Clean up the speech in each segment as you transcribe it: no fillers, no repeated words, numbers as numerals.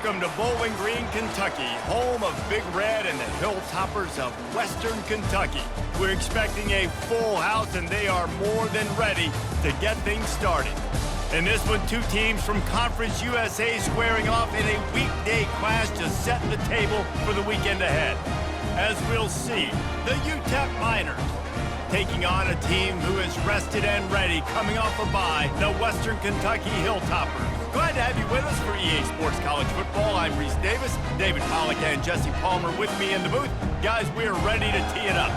Welcome to Bowling Green, Kentucky, home of Big Red and the Hilltoppers of Western Kentucky. We're expecting a full house, and they are more than ready to get things started. In this one, two teams from Conference USA squaring off in a weekday clash to set the table for the weekend ahead. As we'll see, the Utep Miners taking on a team who is rested and ready, coming off a bye, the Western Kentucky Hilltoppers. Glad to have you with us for EA Sports College Football. I'm Reese Davis, David Pollack and Jesse Palmer with me in the booth. Guys, we're ready to tee it up.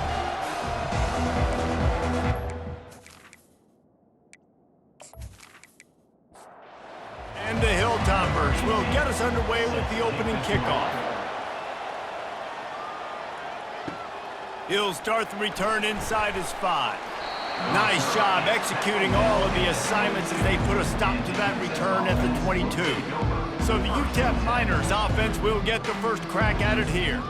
And the Hilltoppers will get us underway with the opening kickoff. He'll start the return inside his 5. Nice job executing all of the assignments as they put a stop to that return at the 22. So the Utep Miners offense will get the first crack at it here.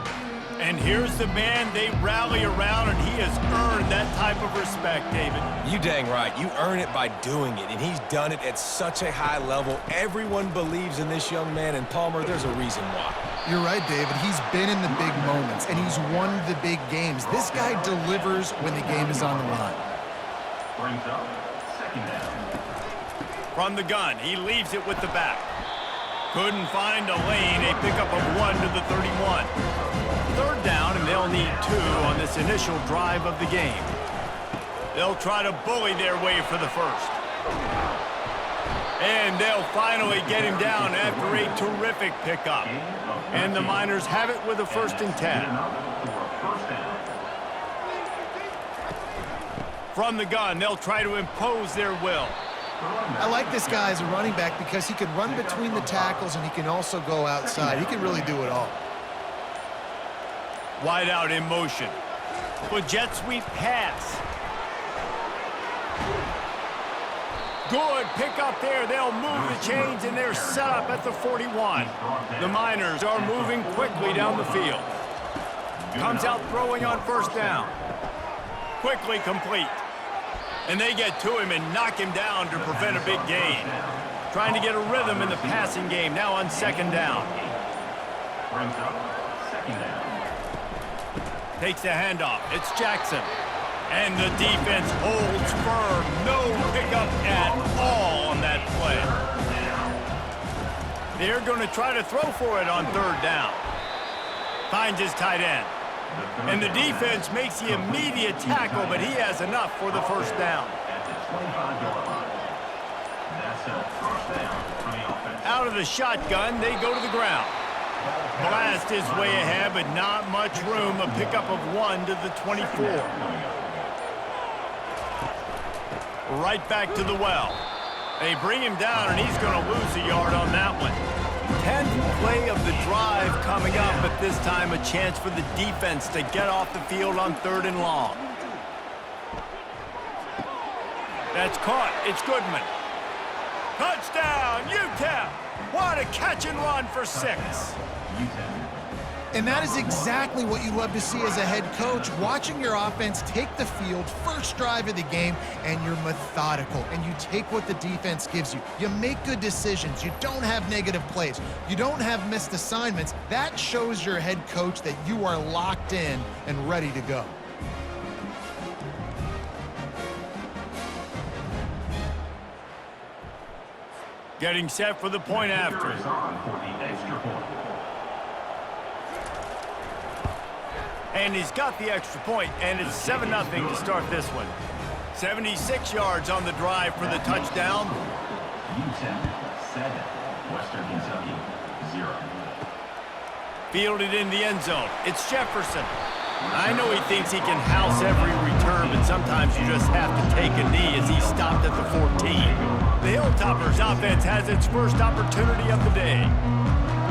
And here's the man they rally around, and he has earned that type of respect, David. You dang right. You earn it by doing it, and he's done it at such a high level. Everyone believes in this young man, and Palmer, there's a reason why. You're right, David. He's been in the big moments, and he's won the big games. This guy delivers when the game is on the line. Brings up second down. From the gun, he leaves it with the back. Couldn't find a lane, a pickup of 1 to the 31. Third down, and they'll need 2 on this initial drive of the game. They'll try to bully their way for the first. And they'll finally get him down after a terrific pickup. And the Miners have it with a 1st and 10. From the gun, they'll try to impose their will. I like this guy as a running back because he can run between the tackles and he can also go outside. He can really do it all. Wide out in motion. With jet sweep pass. Good pick up there. They'll move the chains, and they're set up at the 41. The Miners are moving quickly down the field. Comes out throwing on 1st down. Quickly complete. And they get to him and knock him down to prevent a big gain. Trying to get a rhythm in the passing game now on 2nd down. Brings up second down. Takes the handoff. It's Jackson. And the defense holds firm. No pickup at all on that play. They're going to try to throw for it on 3rd down. Finds his tight end. And the defense makes the immediate tackle, but he has enough for the 1st down. At the 25-yard line. That's a first down from the offense. Out of the shotgun, they go to the ground. Blast is way ahead, but not much room. A pickup of 1 to the 24. Right back to the well. They bring him down, and he's going to lose a yard on that one. 10th play of the drive coming up, but this time a chance for the defense to get off the field on 3rd and long. That's caught. It's Goodman. Touchdown, Utep! What a catch and run for 6. And that is exactly what you love to see as a head coach, watching your offense take the field, first drive of the game, and you're methodical, and you take what the defense gives you. You make good decisions. You don't have negative plays. You don't have missed assignments. That shows your head coach that you are locked in and ready to go. Getting set for the point after. Is on for the extra point. And he's got the extra point, and it's 7-0 to start this one. 76 yards on the drive for the touchdown. Utep 7, Western Kentucky 0. Fielded in the end zone. It's Jefferson. I know he thinks he can house every return, but sometimes you just have to take a knee as he stopped at the 14. The Hilltoppers offense has its first opportunity of the day.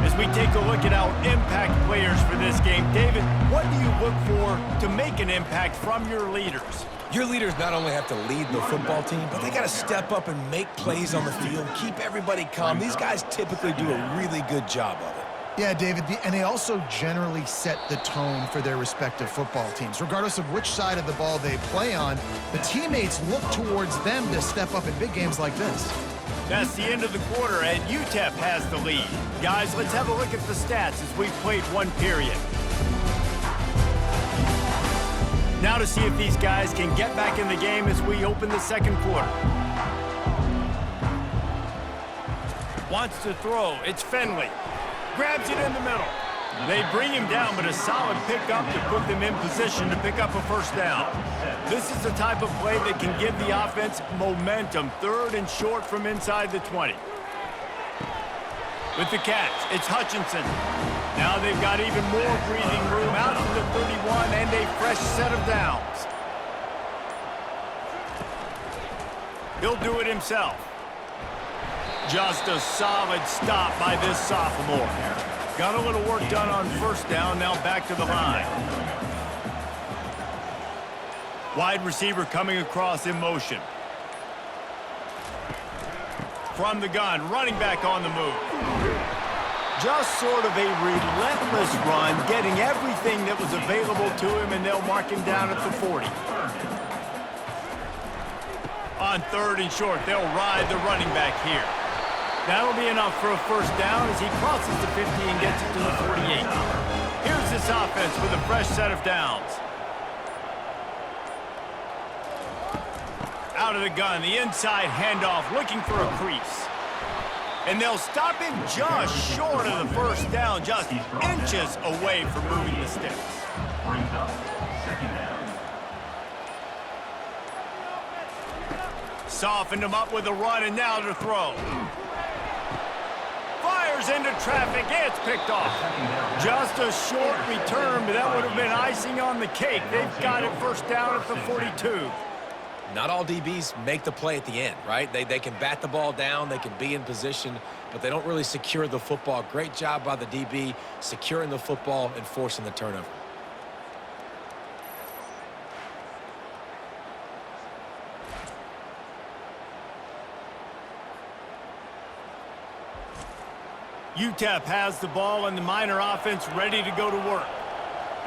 As we take a look at our impact players for this game, David, what do you look for to make an impact from your leaders? Your leaders not only have to lead the football team, but they got to step up and make plays on the field, keep everybody calm. These guys typically do a really good job of it. Yeah, David, and they also generally set the tone for their respective football teams. Regardless of which side of the ball they play on, the teammates look towards them to step up in big games like this. That's the end of the quarter, and Utep has the lead. Guys, let's have a look at the stats as we've played one period. Now to see if these guys can get back in the game as we open the second quarter. Wants to throw. It's Finley. Grabs it in the middle. They bring him down, but a solid pickup to put them in position to pick up a first down. This is the type of play that can give the offense momentum. 3rd and short from inside the 20. With the catch, it's Hutchinson. Now they've got even more breathing room out to the 31 and a fresh set of downs. He'll do it himself. Just a solid stop by this sophomore. Got a little work done on first down, now back to the line. Wide receiver coming across in motion. From the gun, running back on the move. Just sort of a relentless run, getting everything that was available to him, and they'll mark him down at the 40. On 3rd and short, they'll ride the running back here. That'll be enough for a first down as he crosses the 50 and gets it to the 48. Here's this offense with a fresh set of downs. Out of the gun, the inside handoff, looking for a crease. And they'll stop him just short of the first down, just inches away from moving the sticks. Brings up 2nd down. Softened him up with a run, and now to throw. Fires into traffic, it's picked off. Just a short return, but that would have been icing on the cake. They've got it first down at the 42. Not all DBs make the play at the end, right? They can bat the ball down, they can be in position, but they don't really secure the football. Great job by the DB securing the football and forcing the turnover. Utep has the ball and the Miner offense ready to go to work.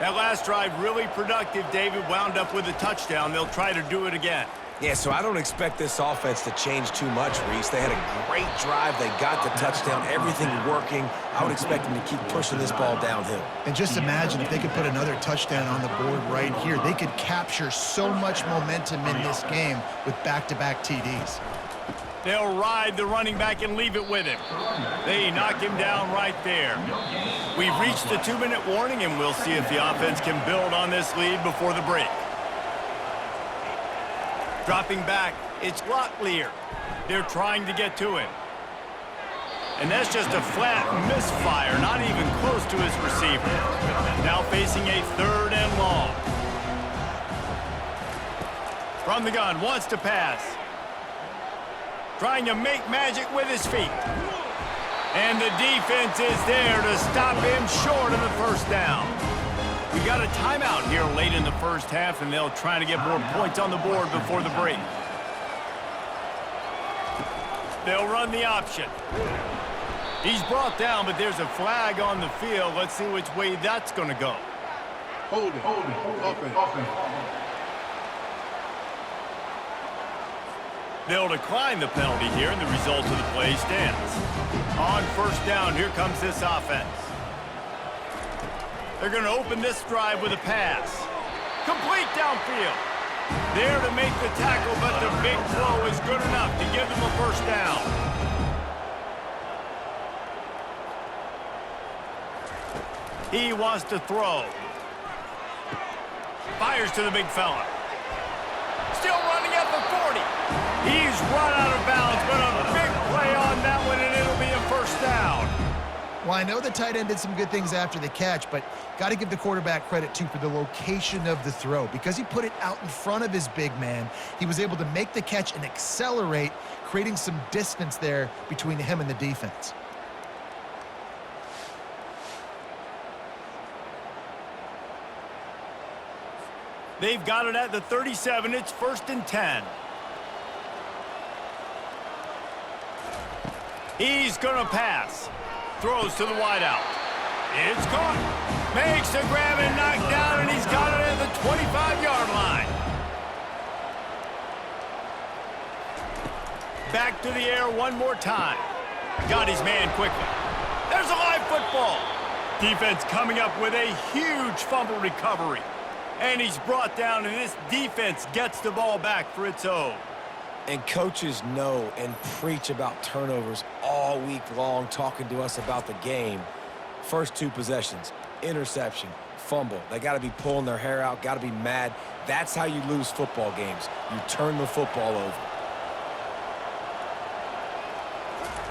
That last drive really productive. David wound up with a touchdown. They'll try to do it again. Yeah, so I don't expect this offense to change too much, Reese. They had a great drive. They got the touchdown, everything working. I would expect them to keep pushing this ball downhill. And just imagine if they could put another touchdown on the board right here. They could capture so much momentum in this game with back-to-back TDs. They'll ride the running back and leave it with him. They knock him down right there. We've reached the 2-minute warning, and we'll see if the offense can build on this lead before the break. Dropping back, it's Locklear. They're trying to get to him. And that's just a flat misfire, not even close to his receiver. Now facing a 3rd and long. From the gun, wants to pass. Trying to make magic with his feet. And the defense is there to stop him short of the first down. We got a timeout here late in the first half, and they'll try to get more points on the board before the break. They'll run the option. He's brought down, but there's a flag on the field. Let's see which way that's going to go. Hold it. Offense. They'll decline the penalty here, and the result of the play stands. On first down, here comes this offense. They're going to open this drive with a pass. Complete downfield. There to make the tackle, but the big throw is good enough to give them a first down. He wants to throw. Fires to the big fella. Still running at the 40. He's run out of bounds, but a big play on that one, and it'll be a first down. Well, I know the tight end did some good things after the catch, but got to give the quarterback credit, too, for the location of the throw. Because he put it out in front of his big man, he was able to make the catch and accelerate, creating some distance there between him and the defense. They've got it at the 37. It's 1st and 10. He's going to pass. Throws to the wideout. It's caught. Makes the grab and knocked down, and he's got it at the 25-yard line. Back to the air one more time. Got his man quickly. There's Here's a live football. Defense coming up with a huge fumble recovery. And he's brought down, and this defense gets the ball back for its own. And coaches know and preach about turnovers all week long, talking to us about the game. First 2 possessions, interception, fumble. They got to be pulling their hair out, got to be mad. That's how you lose football games. You turn the football over.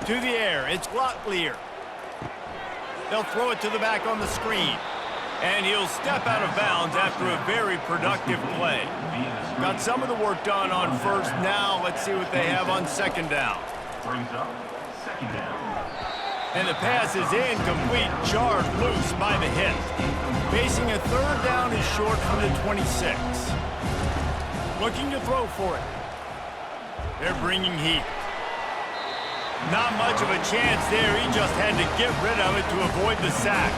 To the air, it's Locklear. They'll throw it to the back on the screen. And he'll step out of bounds after a very productive play. Got some of the work done on first. Now let's see what they have on second down. Brings up second down. And the pass is incomplete, jarred loose by the hit. Facing a third down is short from the 26. Looking to throw for it. They're bringing heat. Not much of a chance there. He just had to get rid of it to avoid the sack.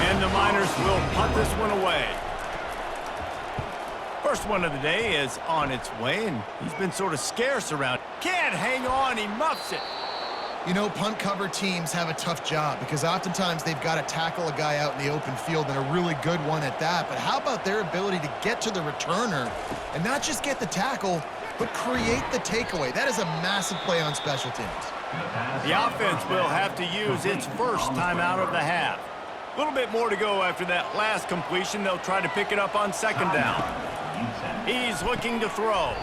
And the Miners will punt this one away. First one of the day is on its way, and he's been sort of scarce around. Can't hang on, he muffs it. You know, punt cover teams have a tough job because oftentimes they've got to tackle a guy out in the open field, and a really good one at that. But how about their ability to get to the returner and not just get the tackle, but create the takeaway? That is a massive play on special teams. The offense will have to use its first timeout of the half. A little bit more to go after that last completion. They'll try to pick it up on second down. He's looking to throw.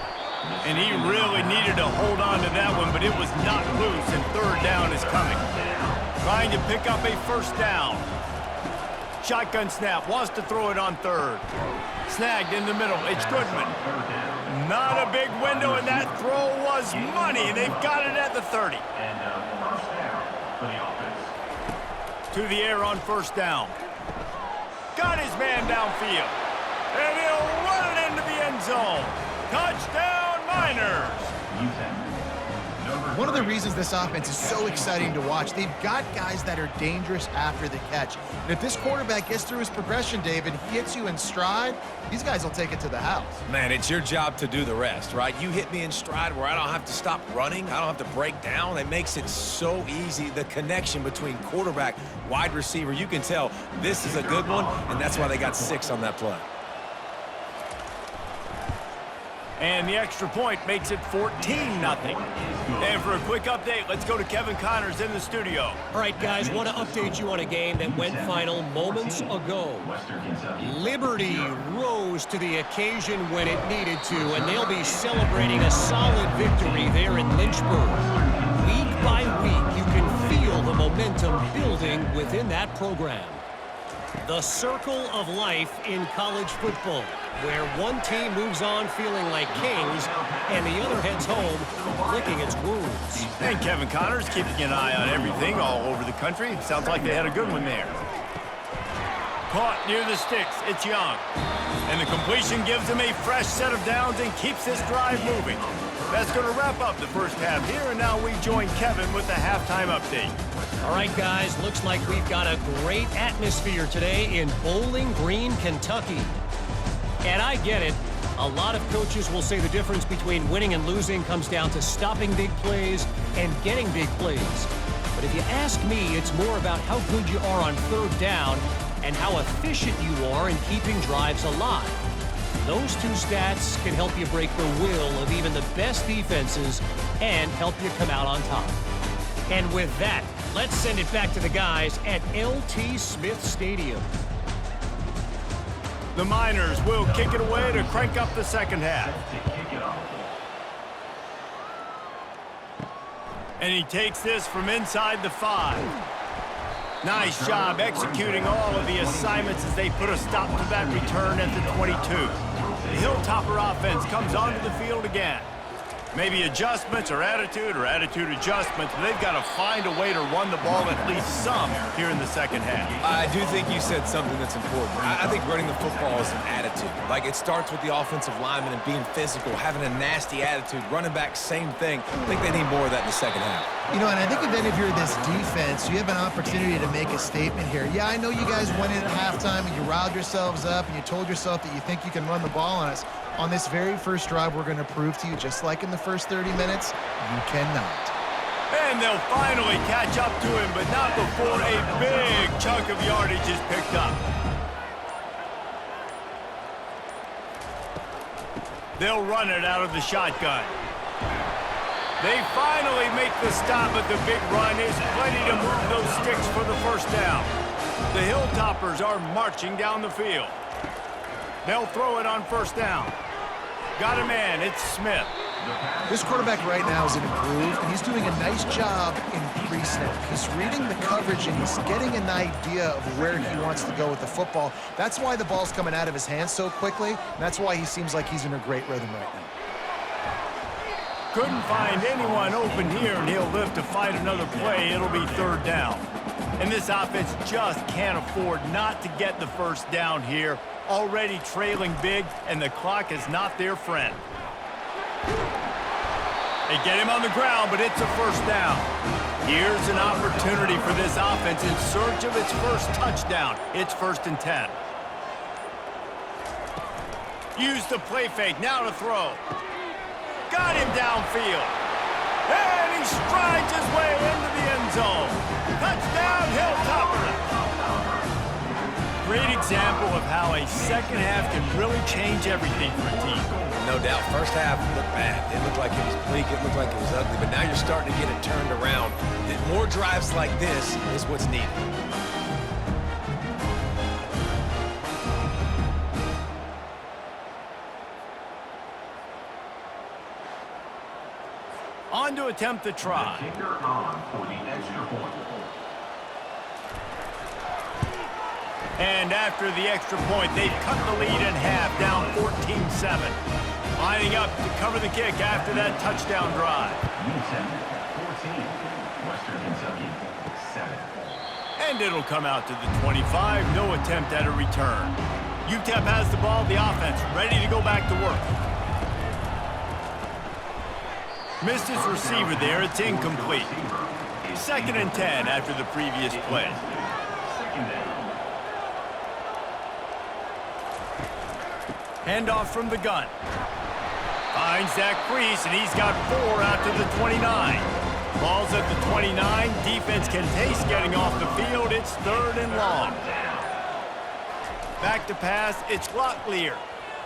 And he really needed to hold on to that one, but it was not loose, and third down is coming. Trying to pick up a first down. Shotgun snap, wants to throw it on third. Snagged in the middle, it's Goodman. Not a big window, and that throw was money. They've got it at the 30. And first down for the offense. To the air on first down. Got his man downfield. And he'll run it into the end zone. Touchdown, Miners. One of the reasons this offense is so exciting to watch, they've got guys that are dangerous after the catch. And if this quarterback gets through his progression, David, he hits you in stride, these guys will take it to the house. Man, it's your job to do the rest, right? You hit me in stride where I don't have to stop running. I don't have to break down. It makes it so easy. The connection between quarterback, wide receiver, you can tell this is a good one, and that's why they got 6 on that play. And the extra point makes it 14-0. And for a quick update, let's go to Kevin Connors in the studio. All right, guys, want to update you on a game that went final moments ago. Liberty rose to the occasion when it needed to, and they'll be celebrating a solid victory there in Lynchburg. Week by week, you can feel the momentum building within that program. The circle of life in college football, where one team moves on feeling like kings and the other heads home licking its wounds. And Kevin Connors keeping an eye on everything all over the country. Sounds like they had a good one there. Caught near the sticks, it's Young. And the completion gives him a fresh set of downs and keeps this drive moving. That's going to wrap up the first half here, and now we join Kevin with the halftime update. All right, guys, looks like we've got a great atmosphere today in Bowling Green, Kentucky. And I get it. A lot of coaches will say the difference between winning and losing comes down to stopping big plays and getting big plays. But if you ask me, it's more about how good you are on third down and how efficient you are in keeping drives alive. Those two stats can help you break the will of even the best defenses and help you come out on top. And with that, let's send it back to the guys at LT Smith Stadium. The Miners will kick it away to crank up the second half. And he takes this from inside the 5. Nice job executing all of the assignments as they put a stop to that return at the 22. The Hilltopper offense comes onto the field again. Maybe adjustments or attitude adjustments, but they've got to find a way to run the ball at least some here in the second half. I do think you said something that's important. I think running the football is an attitude. Like, it starts with the offensive lineman and being physical, having a nasty attitude. Running back, same thing. I think they need more of that in the second half. You know, and I think then if you're this defense, you have an opportunity to make a statement here. Yeah, I know you guys went in at halftime and you riled yourselves up and you told yourself that you think you can run the ball on us. On this very first drive, we're going to prove to you, just like in the first 30 minutes, you cannot. And they'll finally catch up to him, but not before a big chunk of yardage is picked up. They'll run it out of the shotgun. They finally make the stop, but the big run is plenty to move those sticks for the first down. The Hilltoppers are marching down the field. They'll throw it on first down. Got a man, it's Smith. This quarterback right now is in a groove, and he's doing a nice job in pre-snap. He's reading the coverage, and he's getting an idea of where he wants to go with the football. That's why the ball's coming out of his hands so quickly, and that's why he seems like he's in a great rhythm right now. Couldn't find anyone open here, and he'll live to fight another play. It'll be third down. And this offense just can't afford not to get the first down here. Already trailing big, and the clock is not their friend. They get him on the ground, but it's a first down. Here's an opportunity for this offense in search of its first touchdown. It's 1st and 10. Use the play fake, now to throw. Got him downfield. And he strides his way into the end zone. Touchdown, Hilltoppers. Great example of how a second half can really change everything for a team. No doubt. First half looked bad. It looked like it was bleak. It looked like it was ugly. But now you're starting to get it turned around. More drives like this is what's needed. On to attempt the try. The kicker on for the extra point. And after the extra point, they've cut the lead in half, down 14-7. Lining up to cover the kick after that touchdown drive. Utep 14, Western Kentucky 7. And it'll come out to the 25, no attempt at a return. Utep has the ball, the offense ready to go back to work. Missed his receiver there, it's incomplete. 2nd and 10 after the previous play. Second down. Handoff from the gun. Finds that crease, and he's got 4 out to the 29. Ball's at the 29. Defense can taste getting off the field. It's 3rd and long. Back to pass. It's Locklear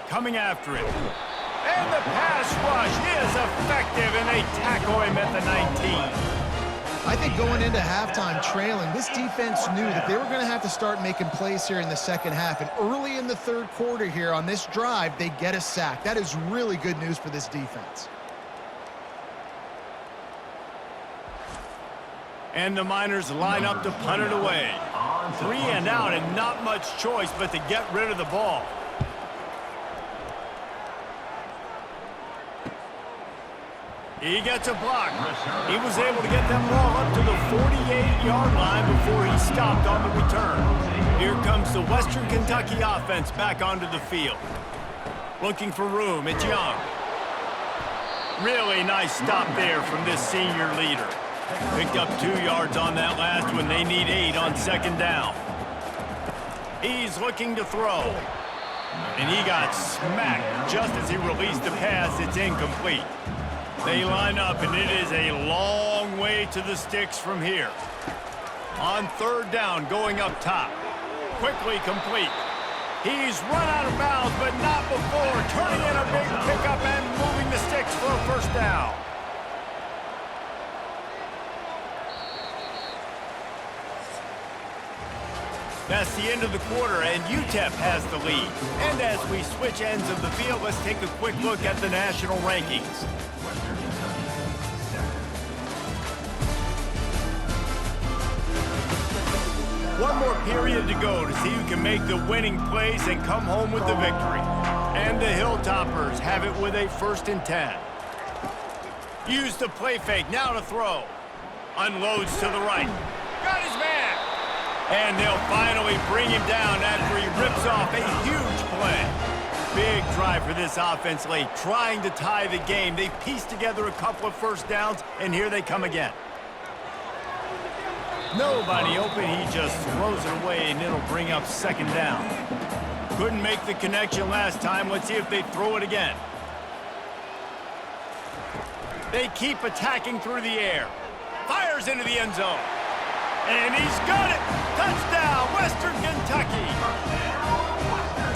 coming after him. And the pass rush is effective, and they tackle him at the 19. I think going into halftime trailing, this defense knew that they were going to have to start making plays here in the second half. And early in the third quarter here on this drive, they get a sack. That is really good news for this defense. And the Miners line up to punt it away. 3 and out, and not much choice but to get rid of the ball. He gets a block. He was able to get that ball up to the 48-yard line before he stopped on the return. Here comes the Western Kentucky offense back onto the field. Looking for room, it's Young. Really nice stop there from this senior leader. Picked up 2 yards on that last one. They need 8 on 2nd down. He's looking to throw. And he got smacked just as he released the pass. It's incomplete. They line up, and it is a long way to the sticks from here. On 3rd down, going up top. Quickly complete. He's run out of bounds, but not before turning in a big pickup and moving the sticks for a first down. That's the end of the quarter, and Utep has the lead. And as we switch ends of the field, let's take a quick look at the national rankings. One more period to go to see who can make the winning plays and come home with the victory. And the Hilltoppers have it with a 1st and 10. Use the play fake, now to throw. Unloads to the right. Got his man. And they'll finally bring him down after he rips off a huge play. Big drive for this offense late, trying to tie the game. They've pieced together a couple of first downs, and here they come again. Nobody open, he just throws it away, and it'll bring up 2nd down. Couldn't make the connection last time. Let's see if they throw it again. They keep attacking through the air. fires into the end zone. And he's got it. Touchdown, Western Kentucky.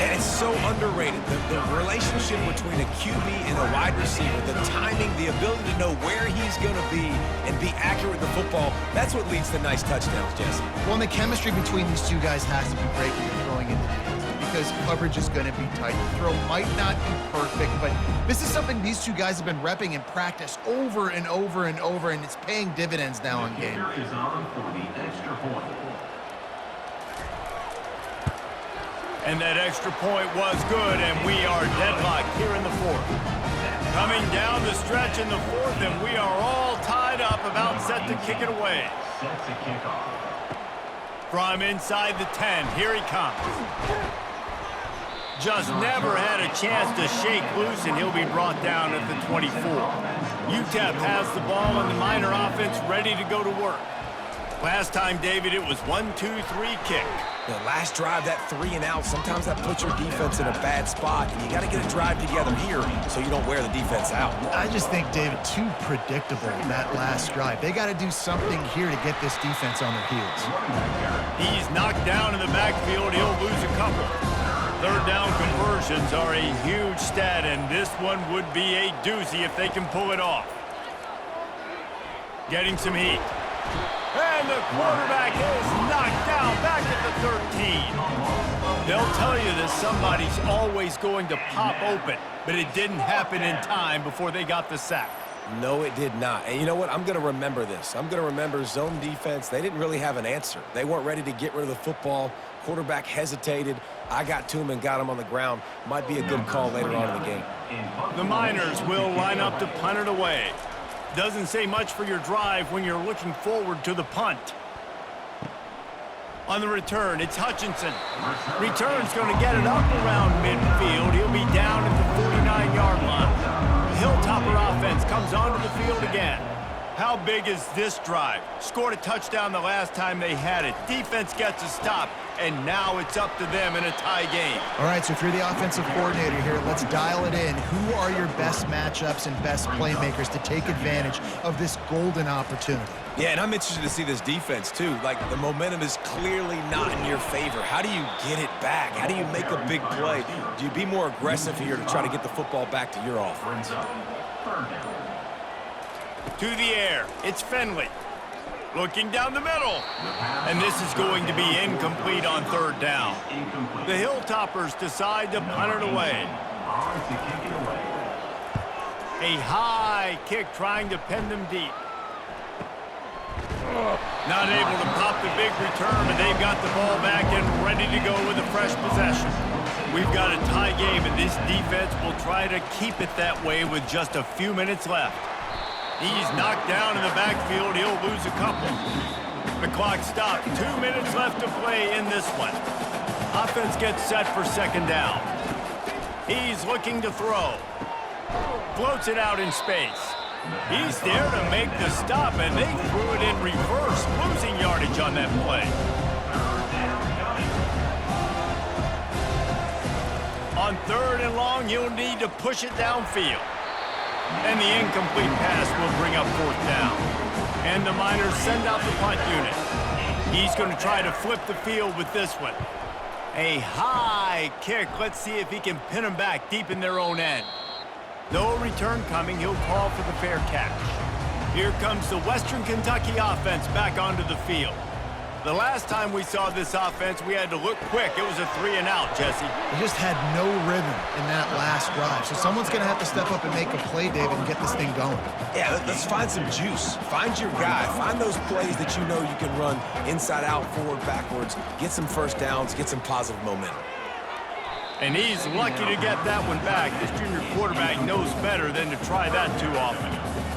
And it's so underrated. The relationship between a QB and a wide receiver, the timing, the ability to know where he's going to be and be accurate with the football, that's what leads to nice touchdowns, Jesse. Well, and the chemistry between these two guys has to be great when you're throwing into the end zone because coverage is going to be tight. The throw might not be perfect, but this is something these two guys have been repping in practice over and over and over, and it's paying dividends now in game. Kicker is on for the extra point. And that extra point was good, and we are deadlocked here in the fourth. Coming down the stretch in the fourth, and we are all tied up, about set to kick it away. Set to kick off. From inside the 10, here he comes. Just never had a chance to shake loose, and he'll be brought down at the 24. Utep has the ball, and the Miner offense ready to go to work. Last time, David, it was 1-2-3 kick. The last drive, that 3 and out, sometimes that puts your defense in a bad spot, and you got to get a drive together here so you don't wear the defense out. I just think, David, too predictable that last drive. They got to do something here to get this defense on their heels. He's knocked down in the backfield. He'll lose a couple. Third down conversions are a huge stat, and this one would be a doozy if they can pull it off. Getting some heat. And the quarterback is knocked down back at the 13. They'll tell you that somebody's always going to pop open, but it didn't happen in time before they got the sack. No, it did not. And you know what? I'm going to remember this. I'm going to remember zone defense. They didn't really have an answer. They weren't ready to get rid of the football. Quarterback hesitated. I got to him and got him on the ground. Might be a good call later on in the game. The Miners will line up to punt it away. Doesn't say much for your drive when you're looking forward to the punt. On the return, it's Hutchinson. Return's going to get it up around midfield. He'll be down at the 49-yard line. Hilltopper offense comes onto the field again. How big is this drive? Scored a touchdown the last time they had it. Defense gets a stop, and now it's up to them in a tie game. All right, so if you're the offensive coordinator here, let's dial it in. Who are your best matchups and best playmakers to take advantage of this golden opportunity? Yeah, and I'm interested to see this defense, too. Like, the momentum is clearly not in your favor. How do you get it back? How do you make a big play? Do you be more aggressive here to try to get the football back to your offense? To the air, it's Finley. Looking down the middle. And this is going to be incomplete on third down. The Hilltoppers decide to punt it away. A high kick trying to pin them deep. Not able to pop the big return, but they've got the ball back and ready to go with a fresh possession. We've got a tie game, and this defense will try to keep it that way with just a few minutes left. He's knocked down in the backfield. He'll lose a couple. The clock stopped. 2 minutes left to play in this one. Offense gets set for second down. He's looking to throw. Floats it out in space. He's there to make the stop, and they threw it in reverse, losing yardage on that play. On third and long, you'll need to push it downfield. And the incomplete pass will bring up fourth down. And the Miners send out the punt unit. He's going to try to flip the field with this one. A high kick. Let's see if he can pin them back deep in their own end. No return coming. He'll call for the fair catch. Here comes the Western Kentucky offense back onto the field. The last time we saw this offense, we had to look quick. It was a 3 and out, Jesse. They just had no rhythm in that last drive. So someone's going to have to step up and make a play, David, and get this thing going. Yeah, let's find some juice. Find your guy. Find those plays that you know you can run inside out, forward, backwards. Get some first downs. Get some positive momentum. And he's lucky to get that one back. This junior quarterback knows better than to try that too often.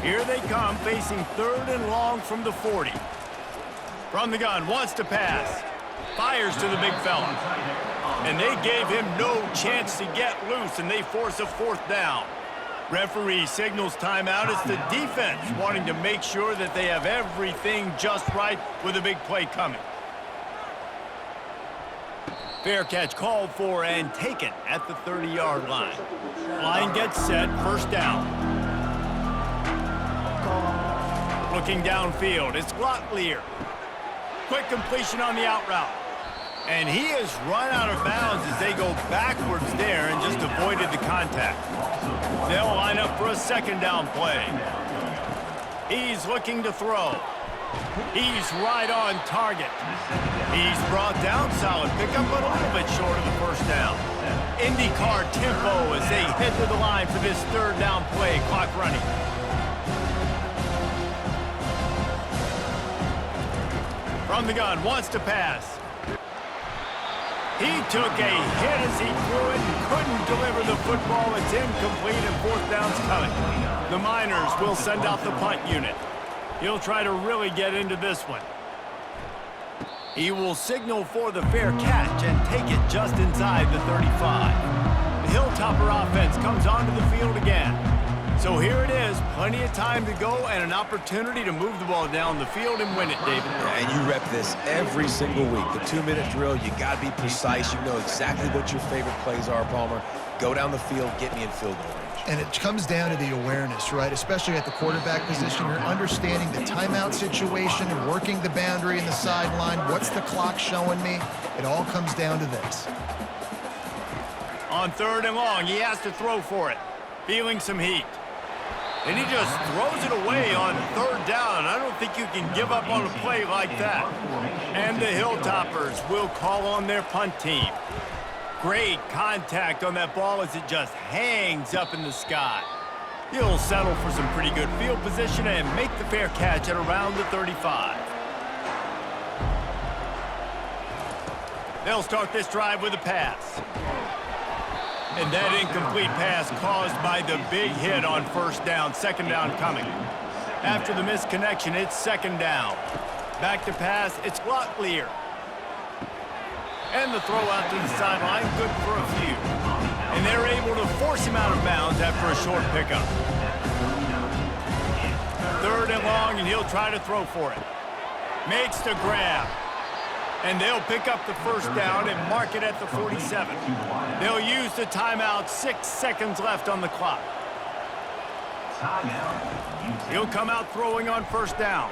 Here they come, facing third and long from the 40. From the gun, wants to pass. Fires to the big fella. And they gave him no chance to get loose, and they force a fourth down. Referee signals timeout. It's the defense wanting to make sure that they have everything just right with a big play coming. Fair catch called for and taken at the 30-yard line. Line gets set, first down. Looking downfield, it's Locklear. Quick completion on the out route. And he has run out of bounds as they go backwards there and just avoided the contact. They'll line up for a second down play. He's looking to throw. He's right on target. He's brought down, solid pickup, but a little bit short of the first down. IndyCar tempo as they head to the line for this third down play, clock running. From the gun, wants to pass. He took a hit as he threw it and couldn't deliver the football. It's incomplete and fourth down's coming. The Miners will send out the punt unit. He'll try to really get into this one. He will signal for the fair catch and take it just inside the 35. The Hilltopper offense comes onto the field again. So here it is, plenty of time to go and an opportunity to move the ball down the field and win it, David. Yeah, and you rep this every single week. The 2-minute drill, you got to be precise. You know exactly what your favorite plays are, Palmer. Go down the field, get me in field goal range. And it comes down to the awareness, right? Especially at the quarterback position. You're understanding the timeout situation, working the boundary and the sideline. What's the clock showing me? It all comes down to this. On third and long, he has to throw for it. Feeling some heat. And he just throws it away on third down. I don't think you can give up on a play like that. And the Hilltoppers will call on their punt team. Great contact on that ball as it just hangs up in the sky. He'll settle for some pretty good field position and make the fair catch at around the 35. They'll start this drive with a pass. And that incomplete pass caused by the big hit on first down. Second down coming. After the misconnection, it's second down. Back to pass, it's Locklear. And the throw out to the sideline, good for a few. And they're able to force him out of bounds after a short pickup. Third and long, and he'll try to throw for it. Makes the grab. And they'll pick up the first down and mark it at the 47. They'll use the timeout, 6 seconds left on the clock. He'll come out throwing on first down.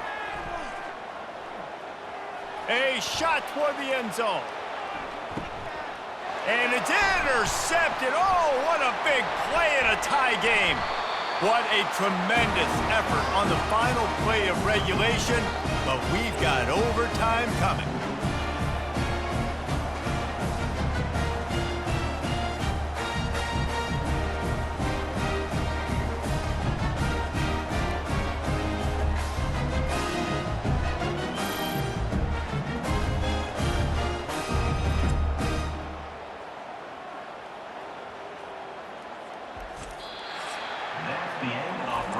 A shot toward the end zone. And it's intercepted. Oh, what a big play in a tie game. What a tremendous effort on the final play of regulation. But we've got overtime coming.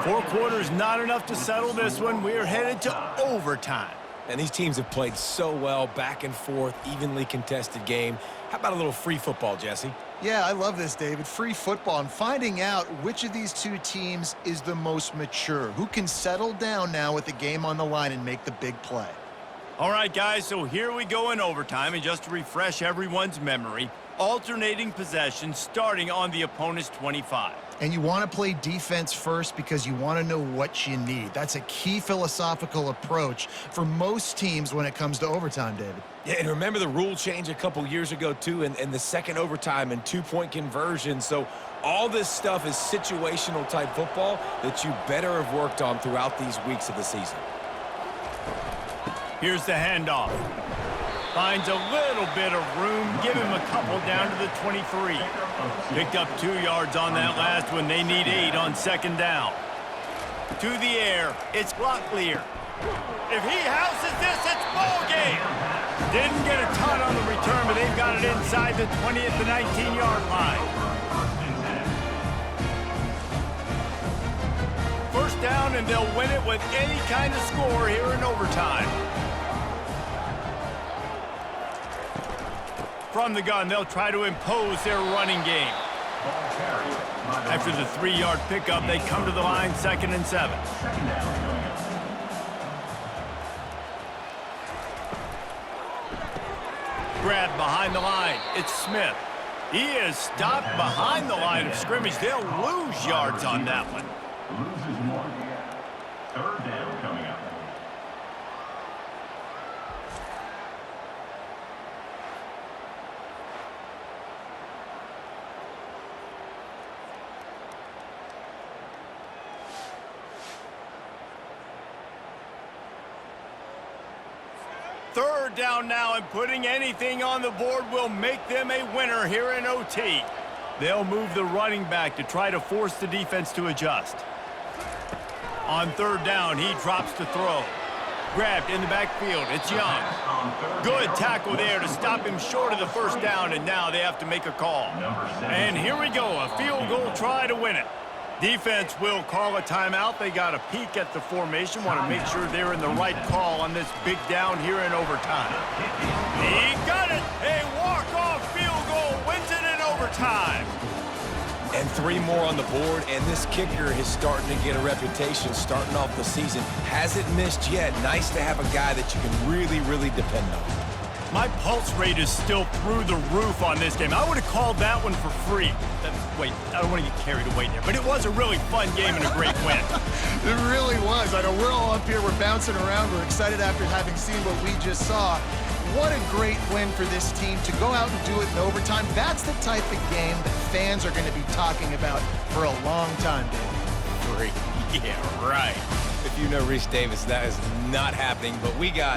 Four quarters not enough to settle this one. We are headed to overtime. And these teams have played so well, back and forth, evenly contested game. How about a little free football, Jesse? Yeah, I love this, David. Free football and finding out which of these two teams is the most mature, who can settle down now with the game on the line and make the big play. All right, guys, so here we go in overtime. And just to refresh everyone's memory, alternating possession starting on the opponent's 25. And you want to play defense first because you want to know what you need. That's a key philosophical approach for most teams when it comes to overtime, David. Yeah, and remember the rule change a couple years ago, too, and the second overtime and two-point conversion. So all this stuff is situational type football that you better have worked on throughout these weeks of the season. Here's the handoff. Finds a little bit of room. Give him a couple down to the 23. Picked up 2 yards on that last one. They need 8 on second down. To the air. It's Locklear. If he houses this, it's ball game. Didn't get a ton on the return, but they've got it inside the 20 at the 19-yard line. First down, and they'll win it with any kind of score here in overtime. From the gun, they'll try to impose their running game. After the 3-yard pickup, they come to the line, 2nd and 7. Grab behind the line. It's Smith. He is stopped behind the line of scrimmage. They'll lose yards on that one. Third down coming up. Third down now, and putting anything on the board will make them a winner here in OT. They'll move the running back to try to force the defense to adjust. On third down, he drops to throw. Grabbed in the backfield. It's Young. Good tackle there to stop him short of the first down, and now they have to make a call. And here we go, a field goal try to win it. Defense will call a timeout. They got a peek at the formation, want to make sure they're in the right call on this big down here in overtime. He got it! A walk-off field goal wins it in overtime. And 3 more on the board, and this kicker is starting to get a reputation starting off the season. Hasn't missed yet. Nice to have a guy that you can really, really depend on. My pulse rate is still through the roof on this game. I would have called that one for free. Wait, I don't want to get carried away there, but it was a really fun game and a great win. It really was. I know we're all up here, we're bouncing around, we're excited after having seen what we just saw. What a great win for this team to go out and do it in overtime. That's the type of game that fans are going to be talking about for a long time, David. Yeah, right. If you know Reese Davis, that is not happening, but we got